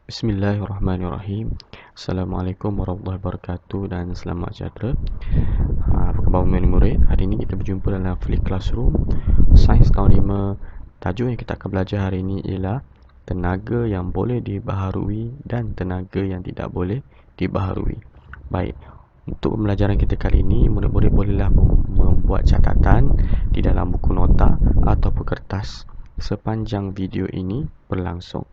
Bismillahirrahmanirrahim. Assalamualaikum warahmatullahi wabarakatuh dan selamat sejahtera. Apa khabar murid-murid? Hari ini kita berjumpa dalam Flip Classroom Sains tahun 5. Tajuk yang kita akan belajar hari ini ialah tenaga yang boleh dibaharui dan tenaga yang tidak boleh dibaharui. Baik, untuk pembelajaran kita kali ini, murid-murid bolehlah membuat catatan di dalam buku nota ataupun kertas sepanjang video ini berlangsung.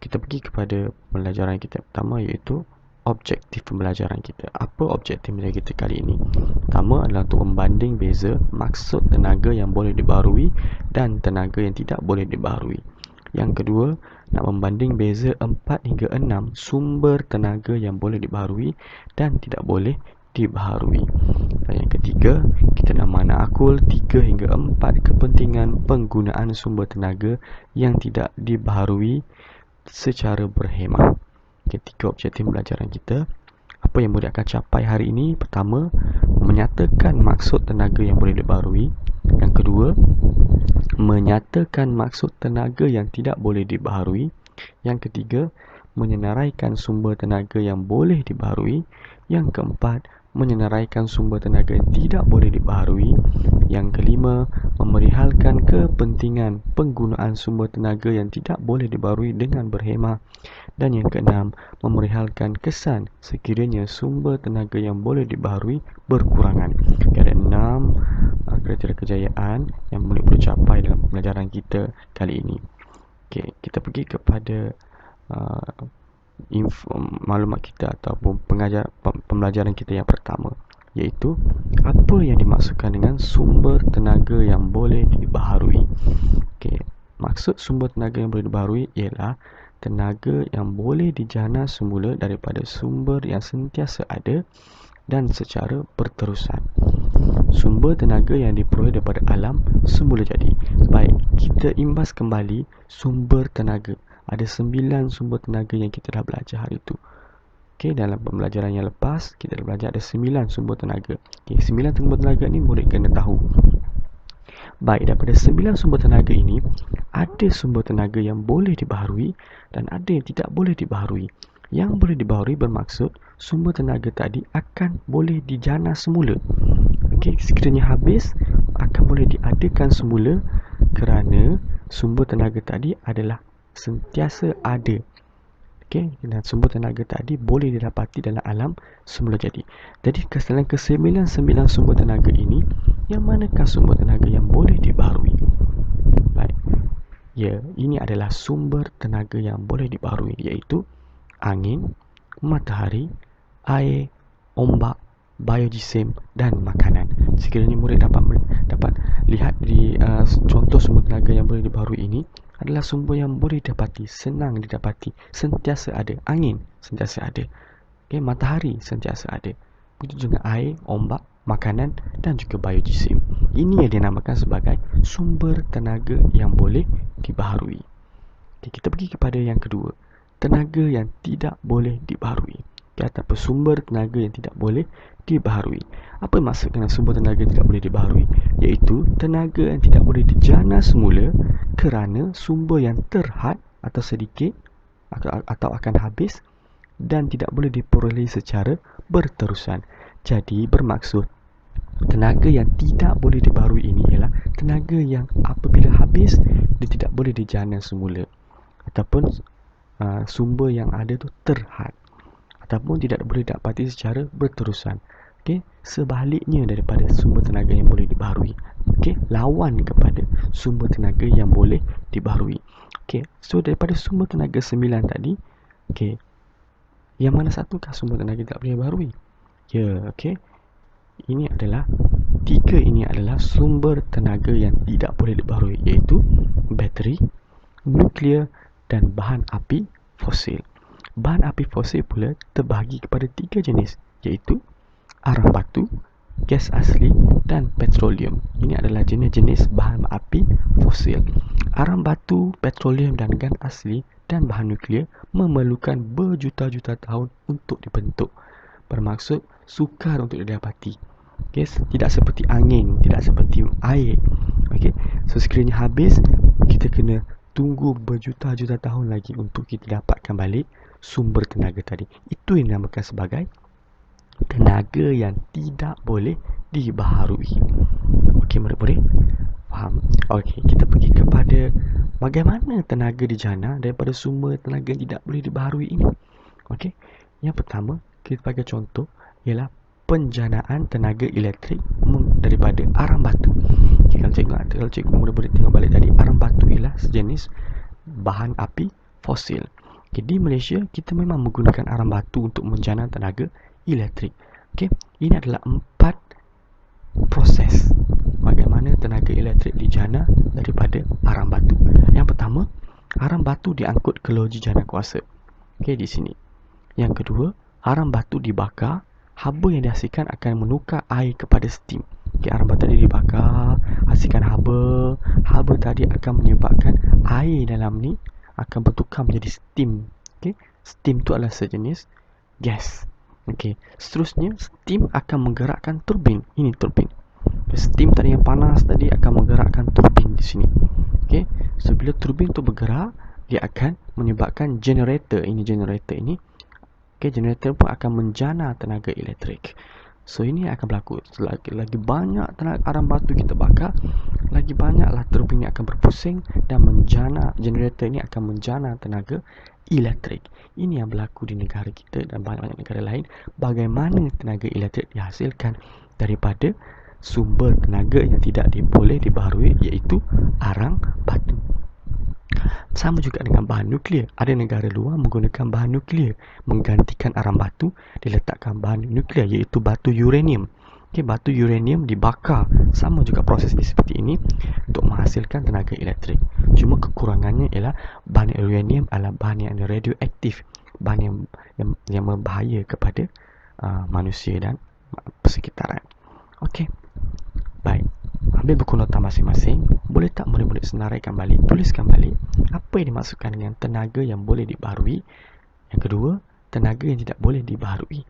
Kita pergi kepada pembelajaran kita pertama, iaitu objektif pembelajaran kita. Apa objektif pembelajaran kita kali ini? Pertama adalah untuk membanding beza maksud tenaga yang boleh dibaharui dan tenaga yang tidak boleh dibaharui. Yang kedua, nak membanding beza 4 hingga 6 sumber tenaga yang boleh dibaharui dan tidak boleh dibaharui. Dan yang ketiga, kita nak menakul 3 hingga 4 kepentingan penggunaan sumber tenaga yang tidak dibaharui secara berhemah. Tiga objektif pembelajaran kita. Apa yang murid akan capai hari ini? Pertama, menyatakan maksud tenaga yang boleh dibaharui. Yang kedua, menyatakan maksud tenaga yang tidak boleh dibaharui. Yang ketiga, menyenaraikan sumber tenaga yang boleh dibaharui. Yang keempat, menyenaraikan sumber tenaga yang tidak boleh dibaharui. Yang kelima, memerihalkan kepentingan penggunaan sumber tenaga yang tidak boleh dibaharui dengan berhemah. Dan yang keenam, memerihalkan kesan sekiranya sumber tenaga yang boleh dibaharui berkurangan. Ada 6 kriteria kejayaan yang boleh capai dalam pembelajaran kita kali ini. Okey, kita pergi kepada maklumat kita ataupun pembelajaran kita yang pertama, iaitu apa yang dimaksudkan dengan sumber tenaga yang boleh dibaharui. Okey, maksud sumber tenaga yang boleh dibaharui ialah tenaga yang boleh dijana semula daripada sumber yang sentiasa ada dan secara berterusan. Sumber tenaga yang diperoleh daripada alam semula jadi. Baik, kita imbas kembali sumber tenaga. Ada 9 sumber tenaga yang kita dah belajar hari itu. Okey, dalam pembelajaran yang lepas kita dah belajar ada 9 sumber tenaga. Okey, 9 sumber tenaga ni murid kena tahu. Baik, daripada 9 sumber tenaga ini, ada sumber tenaga yang boleh dibaharui dan ada yang tidak boleh dibaharui. Yang boleh dibaharui bermaksud sumber tenaga tadi akan boleh dijana semula. Okey, sekiranya habis akan boleh diadakan semula kerana sumber tenaga tadi adalah sentiasa ada. Okey, dan sumber tenaga tadi boleh didapati dalam alam semula jadi. Jadi dalam ke-9 sumber tenaga ini, yang manakah sumber tenaga yang boleh dibaharui? Baik. Ya, ini adalah sumber tenaga yang boleh dibaharui, iaitu angin, matahari, air, ombak, biojisim dan makanan. Sekiranya murid dapat lihat di contoh sumber tenaga yang boleh dibaharui ini adalah sumber yang boleh didapati, senang didapati, sentiasa ada. Angin sentiasa ada. Okay, matahari sentiasa ada. Begitu juga air, ombak, makanan dan juga biojisim. Ini yang dinamakan sebagai sumber tenaga yang boleh dibaharui. Okay, kita pergi kepada yang kedua, tenaga yang tidak boleh dibaharui. Ataupun sumber tenaga yang tidak boleh dibaharui. Apa maksud dengan sumber tenaga yang tidak boleh dibaharui? Iaitu tenaga yang tidak boleh dijana semula kerana sumber yang terhad atau sedikit atau akan habis dan tidak boleh diperoleh secara berterusan. Jadi bermaksud tenaga yang tidak boleh dibaharui ini ialah tenaga yang apabila habis dia tidak boleh dijana semula ataupun sumber yang ada tu terhad ataupun tidak boleh didapati secara berterusan. Okey, sebaliknya daripada sumber tenaga yang boleh dibaharui. Okey, lawan kepada sumber tenaga yang boleh dibaharui. Okey, so daripada sumber tenaga 9 tadi, okey, yang mana satukah sumber tenaga tidak boleh dibaharui? Ya, okey. Ini adalah 3 ini adalah sumber tenaga yang tidak boleh dibaharui, iaitu bateri, nuklear dan bahan api fosil. Bahan api fosil pula terbahagi kepada 3 jenis, iaitu arang batu, gas asli dan petroleum. Ini adalah jenis-jenis bahan api fosil. Arang batu, petroleum dan gas asli dan bahan nuklear memerlukan berjuta-juta tahun untuk dibentuk. Bermaksud sukar untuk didapati. Okay, tidak seperti angin, tidak seperti air. Okay, so sekiranya habis, kita kena tunggu berjuta-juta tahun lagi untuk kita dapatkan balik sumber tenaga tadi. Itu yang dinamakan sebagai tenaga yang tidak boleh dibaharui. Okey, murid-murid? Faham? Okey, kita pergi kepada bagaimana tenaga di jana daripada sumber tenaga yang tidak boleh dibaharui ini. Okey, yang pertama, kita bagi contoh ialah penjanaan tenaga elektrik daripada arang batu. Okay, kalau cikgu murid-murid tengok balik tadi, arang batu ialah sejenis bahan api fosil. Okay, di Malaysia, kita memang menggunakan arang batu untuk menjana tenaga elektrik. Okay, ini adalah 4 proses bagaimana tenaga elektrik dijana daripada arang batu. Yang pertama, arang batu diangkut ke loji jana kuasa. Okay, di sini. Yang kedua, arang batu dibakar. Haba yang dihasilkan akan menukar air kepada steam. Okay, arang batu tadi dibakar, hasilkan haba. Haba tadi akan menyebabkan air dalam ni akan bertukar menjadi steam. Okay, steam tu adalah sejenis gas. Okay, seterusnya steam akan menggerakkan turbin. Ini turbin. Okay, steam tadi yang panas tadi akan menggerakkan turbin di sini. Okay, so bila turbin tu bergerak, dia akan menyebabkan generator. Ini generator ini. Okay, generator pun akan menjana tenaga elektrik. So ini akan berlaku. Lagi banyak tenaga arang batu kita bakar, lagi banyaklah turbin yang akan berpusing dan menjana, generator ini akan menjana tenaga elektrik. Ini yang berlaku di negara kita dan banyak-banyak negara lain. Bagaimana tenaga elektrik dihasilkan daripada sumber tenaga yang tidak boleh dibaharui, iaitu arang batu. Sama juga dengan bahan nuklear. Ada negara luar menggunakan bahan nuklear menggantikan arang batu, diletakkan bahan nuklear iaitu batu uranium. Okay, batu uranium dibakar. Sama juga proses seperti ini untuk menghasilkan tenaga elektrik. Cuma kekurangannya ialah bahan uranium adalah bahan yang radioaktif, bahan yang berbahaya kepada manusia dan persekitaran. Okey. Baik. Ambil buku nota masing-masing. Boleh tak murid-murid senaraikan balik, tuliskan balik apa yang dimaksudkan dengan tenaga yang boleh dibaharui. Yang kedua, tenaga yang tidak boleh dibaharui.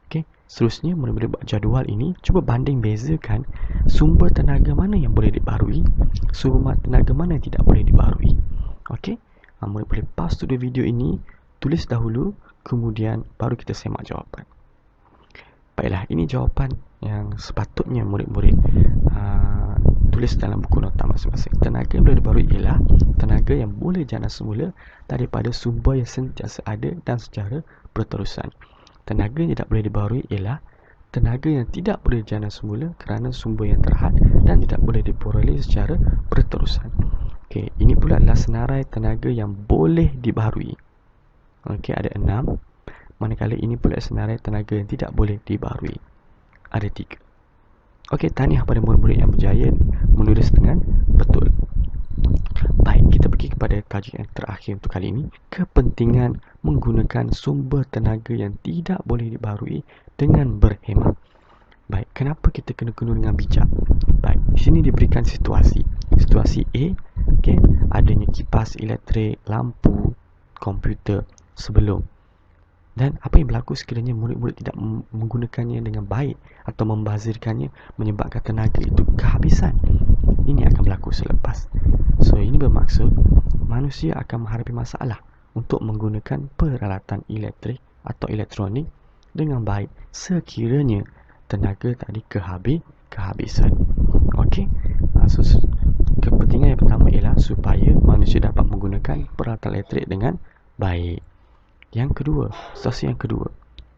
Okey, seterusnya murid-murid buat jadual ini, cuba banding bezakan sumber tenaga mana yang boleh dibaharui, sumber tenaga mana yang tidak boleh dibaharui. Okey, murid boleh pause dulu video ini, tulis dahulu, kemudian baru kita semak jawapan. Baiklah, ini jawapan yang sepatutnya murid-murid tulis dalam buku nota masing-masing. Tenaga yang boleh dibaharui ialah tenaga yang boleh jana semula daripada sumber yang sentiasa ada dan secara berterusan. Tenaga yang tidak boleh dibaharui ialah tenaga yang tidak boleh jana semula kerana sumber yang terhad dan tidak boleh diperoleh secara berterusan. Okey, ini pula adalah senarai tenaga yang boleh dibaharui. Okey, ada 6. Manakala ini pula senarai tenaga yang tidak boleh dibaharui. Ada 3. Okey, tahniah pada murid-murid yang berjaya menulis dengan betul. Baik, kita pergi kepada tajuk yang terakhir untuk kali ini. Kepentingan menggunakan sumber tenaga yang tidak boleh dibaharui dengan berhemat. Baik, kenapa kita kena guna dengan bijak? Baik, di sini diberikan situasi. Situasi A, okay, adanya kipas elektrik, lampu, komputer sebelum. Dan apa yang berlaku sekiranya murid-murid tidak menggunakannya dengan baik atau membazirkannya, menyebabkan tenaga itu kehabisan. Ini akan berlaku selepas. So, ini bermaksud manusia akan menghadapi masalah untuk menggunakan peralatan elektrik atau elektronik dengan baik sekiranya tenaga tadi kehabisan. Okey. So, kepentingan yang pertama ialah supaya manusia dapat menggunakan peralatan elektrik dengan baik. Yang kedua, situasi yang kedua.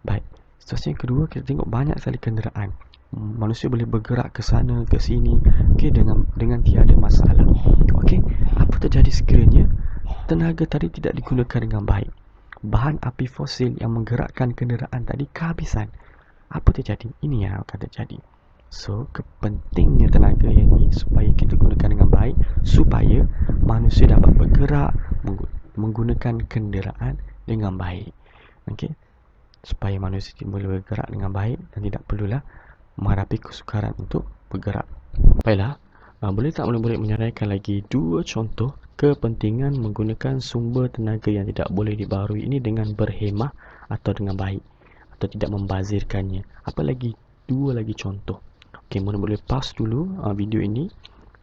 Baik, situasi yang kedua kita tengok banyak sekali kenderaan. Manusia boleh bergerak ke sana ke sini, okey, dengan tiada masalah. Okey, apa terjadi sekiranya tenaga tadi tidak digunakan dengan baik? Bahan api fosil yang menggerakkan kenderaan tadi kehabisan. Apa terjadi? Ini yang akan terjadi. So, kepentingnya tenaga yang ini supaya kita gunakan dengan baik, supaya manusia dapat bergerak menggunakan kenderaan dengan baik. Okey, supaya manusia boleh bergerak dengan baik dan tidak perlulah menghadapi kesukaran untuk bergerak. Baiklah, boleh tak murid-murid menyarankan lagi 2 contoh kepentingan menggunakan sumber tenaga yang tidak boleh dibaharui ini dengan berhemah atau dengan baik, atau tidak membazirkannya. Apa lagi 2 lagi contoh? Okey, murid-murid pause dulu video ini,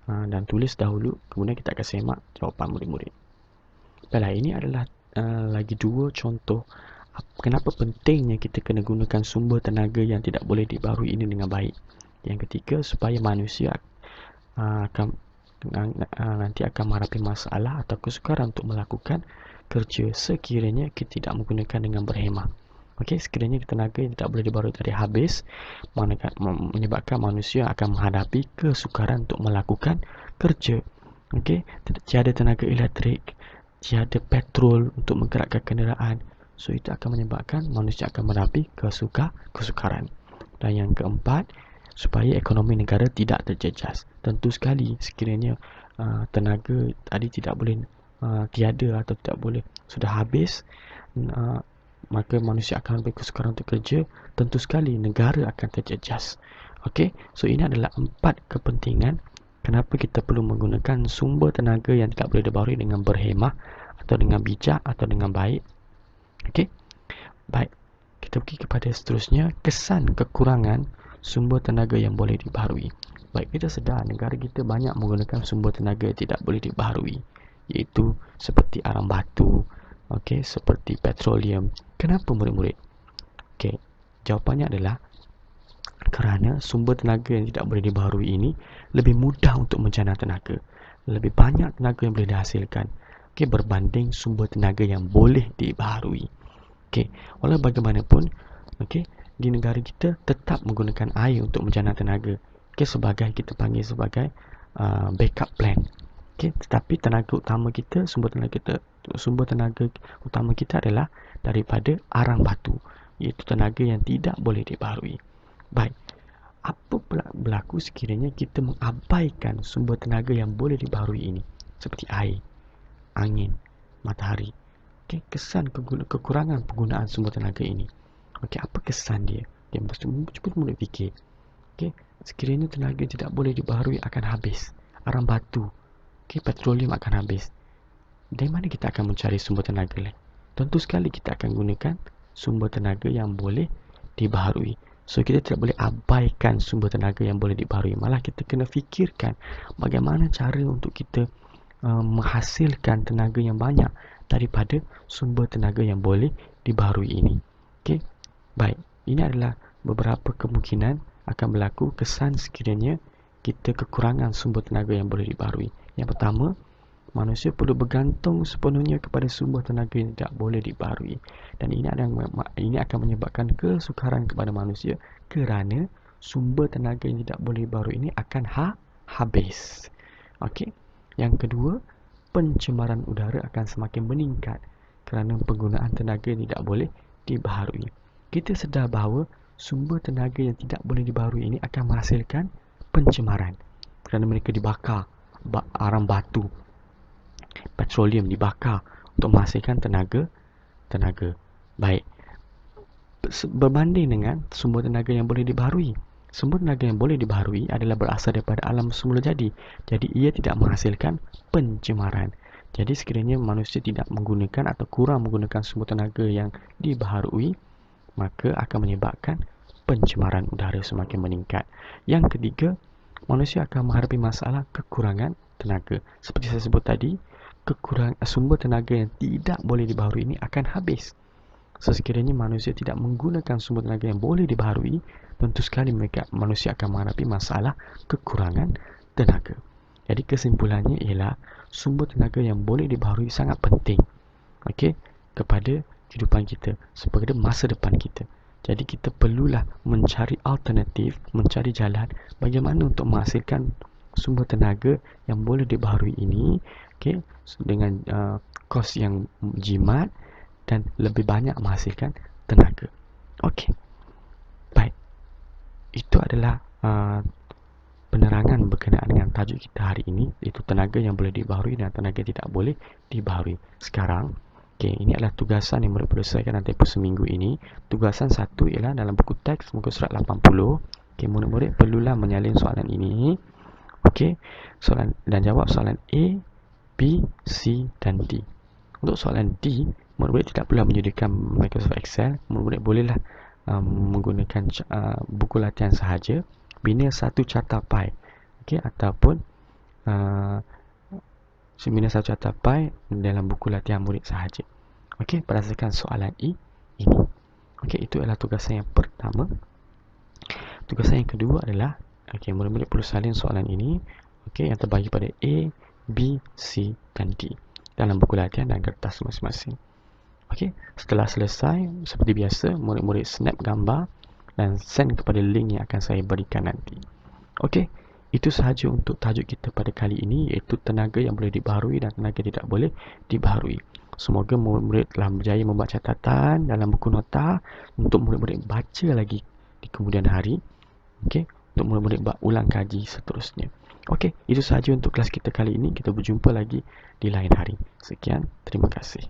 dan tulis dahulu, kemudian kita akan semak jawapan murid-murid. Baiklah, ini adalah lagi dua contoh kenapa pentingnya kita kena gunakan sumber tenaga yang tidak boleh dibaharui ini dengan baik. Yang ketiga, supaya manusia nanti akan menghadapi masalah atau kesukaran untuk melakukan kerja sekiranya kita tidak menggunakan dengan berhemah. Okey, sekiranya tenaga yang tidak boleh dibaharui tadi habis, menyebabkan manusia akan menghadapi kesukaran untuk melakukan kerja. Okey, tiada tenaga elektrik, tiada petrol untuk menggerakkan kenderaan. So itu akan menyebabkan manusia akan menghadapi kesukaran. Dan yang keempat, supaya ekonomi negara tidak terjejas. Tentu sekali sekiranya tenaga tadi tidak boleh tiada atau tidak boleh sudah habis, maka manusia akan lebih kesukaran untuk kerja. Tentu sekali negara akan terjejas. Okey, so ini adalah 4 kepentingan kenapa kita perlu menggunakan sumber tenaga yang tidak boleh dibaharui dengan berhemah atau dengan bijak atau dengan baik. Okey, baik, kita pergi kepada seterusnya, kesan kekurangan sumber tenaga yang boleh dibaharui. Baik, kita sedar negara kita banyak menggunakan sumber tenaga yang tidak boleh dibaharui, iaitu seperti arang batu, okey, seperti petroleum. Kenapa murid-murid? Okey, jawapannya adalah kerana sumber tenaga yang tidak boleh dibaharui ini lebih mudah untuk menjana tenaga. Lebih banyak tenaga yang boleh dihasilkan, okey, berbanding sumber tenaga yang boleh dibaharui. Okey, walau bagaimanapun, okey, di negara kita tetap menggunakan air untuk menjana tenaga. Okey, sebagai kita panggil sebagai backup plan. Okey, tetapi tenaga utama kita, sumber tenaga utama kita adalah daripada arang batu, iaitu tenaga yang tidak boleh dibaharui. Baik, apa berlaku sekiranya kita mengabaikan sumber tenaga yang boleh dibaharui ini, seperti air, angin, matahari? Okey, kesan kekurangan penggunaan sumber tenaga ini. Okey, apa kesan dia? Dia cuba mula fikir. Okey, sekiranya tenaga tidak boleh dibaharui akan habis. Arang batu, okey, petroleum akan habis. Dari mana kita akan mencari sumber tenaga lain? Tentu sekali kita akan gunakan sumber tenaga yang boleh dibaharui. So kita tidak boleh abaikan sumber tenaga yang boleh dibaharui. Malah kita kena fikirkan bagaimana cara untuk kita menghasilkan tenaga yang banyak daripada sumber tenaga yang boleh dibaharui ini. Okey, baik, ini adalah beberapa kemungkinan akan berlaku kesan sekiranya kita kekurangan sumber tenaga yang boleh dibaharui. Yang pertama, manusia perlu bergantung sepenuhnya kepada sumber tenaga yang tidak boleh dibaharui, dan ini akan menyebabkan kesukaran kepada manusia kerana sumber tenaga yang tidak boleh dibaharui ini akan habis. Okey. Yang kedua, pencemaran udara akan semakin meningkat kerana penggunaan tenaga yang tidak boleh dibaharui. Kita sedar bahawa sumber tenaga yang tidak boleh dibaharui ini akan menghasilkan pencemaran kerana mereka dibakar, arang batu, petroleum dibakar untuk menghasilkan tenaga. Baik, berbanding dengan sumber tenaga yang boleh dibaharui. Sumber tenaga yang boleh dibaharui adalah berasal daripada alam semula jadi ia tidak menghasilkan pencemaran. Jadi sekiranya manusia tidak menggunakan atau kurang menggunakan sumber tenaga yang dibaharui, maka akan menyebabkan pencemaran udara semakin meningkat. Yang ketiga, manusia akan menghadapi masalah kekurangan tenaga. Seperti saya sebut tadi, sumber tenaga yang tidak boleh dibaharui ini akan habis. Sekiranya manusia tidak menggunakan sumber tenaga yang boleh dibaharui, tentu sekali manusia akan menghadapi masalah kekurangan tenaga. Jadi kesimpulannya ialah sumber tenaga yang boleh dibaharui sangat penting, okey, kepada kehidupan kita, sebagai masa depan kita. Jadi kita perlulah mencari alternatif, mencari jalan bagaimana untuk menghasilkan sumber tenaga yang boleh dibaharui ini, okey, dengan kos yang jimat dan lebih banyak menghasilkan tenaga. Okey, baik, itu adalah penerangan berkenaan dengan tajuk kita hari ini, iaitu tenaga yang boleh dibaharui dan tenaga yang tidak boleh dibaharui. Sekarang, okey, ini adalah tugasan yang murid perlu selesaikan dalam tempoh seminggu ini. Tugasan satu ialah dalam buku teks muka surat 80. Okey, murid-murid perlulah menyalin soalan ini. Okey, soalan dan jawab soalan A, B, C dan D. Untuk soalan D, murid-murid tidak perlu menyediakan Microsoft Excel. Murid-murid bolehlah menggunakan buku latihan sahaja. Bina satu carta pie, okey, ataupun seminar satu capai dalam buku latihan murid sahaja. Okey, berdasarkan soalan ini. Okey, itu adalah tugasan yang pertama. Tugasan yang kedua adalah, okey, murid-murid perlu salin soalan ini, okey, yang terbagi pada A, B, C dan D dalam buku latihan dan kertas masing-masing. Okey, setelah selesai, seperti biasa, murid-murid snap gambar dan send kepada link yang akan saya berikan nanti. Okey, itu sahaja untuk tajuk kita pada kali ini, iaitu tenaga yang boleh dibaharui dan tenaga tidak boleh dibaharui. Semoga murid-murid telah berjaya membuat catatan dalam buku nota untuk murid-murid baca lagi di kemudian hari. Okey, untuk murid-murid buat ulang kaji seterusnya. Okey, itu sahaja untuk kelas kita kali ini. Kita berjumpa lagi di lain hari. Sekian, terima kasih.